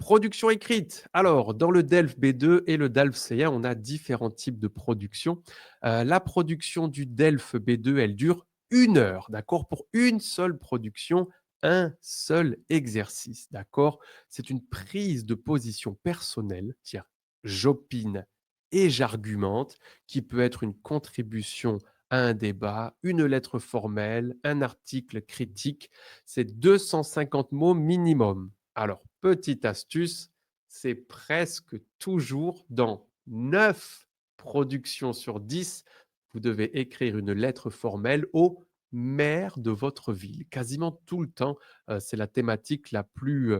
Production écrite. Alors, dans le DELF B2 et le DALF C1, on a différents types de production. La production du DELF B2, elle dure 1 heure, d'accord? Pour une seule production, un seul exercice, d'accord? C'est une prise de position personnelle, tiens, j'opine et j'argumente, qui peut être une contribution à un débat, une lettre formelle, un article critique. C'est 250 mots minimum. Alors, petite astuce, c'est presque toujours dans 9 productions sur 10, vous devez écrire une lettre formelle au maire de votre ville. Quasiment tout le temps, c'est la thématique la plus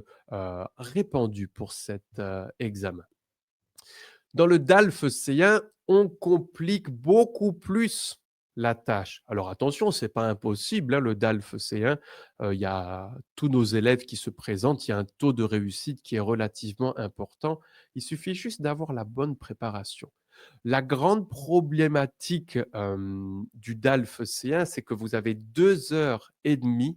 répandue pour cet examen. Dans le DALF C1, on complique beaucoup plus la tâche. Alors attention, c'est pas impossible, hein, le DALF C1. Il y a tous nos élèves qui se présentent, il y a un taux de réussite qui est relativement important. Il suffit juste d'avoir la bonne préparation. La grande problématique du DALF C1, c'est que vous avez 2 heures et demie,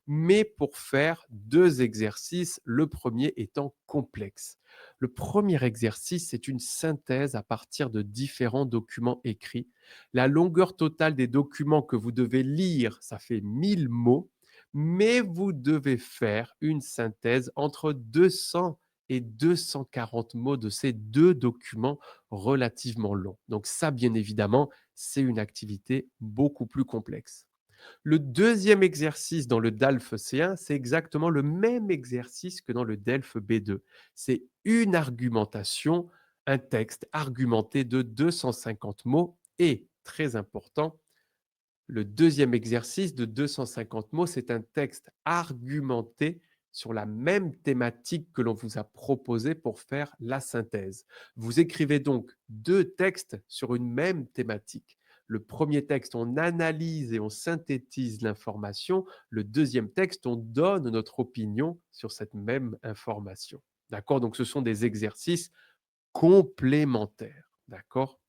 mais pour faire 2 exercices, le premier étant complexe. Le premier exercice, c'est une synthèse à partir de différents documents écrits. La longueur totale des documents que vous devez lire, ça fait 1000 mots, mais vous devez faire une synthèse entre 200 et 240 mots de ces 2 documents relativement longs. Donc ça, bien évidemment, c'est une activité beaucoup plus complexe. Le deuxième exercice dans le DALF C1, c'est exactement le même exercice que dans le DELF B2. C'est une argumentation, un texte argumenté de 250 mots et, très important, le deuxième exercice de 250 mots, c'est un texte argumenté sur la même thématique que l'on vous a proposé pour faire la synthèse. Vous écrivez donc 2 textes sur une même thématique. Le premier texte, on analyse et on synthétise l'information. Le deuxième texte, on donne notre opinion sur cette même information. D'accord? Donc, ce sont des exercices complémentaires. D'accord?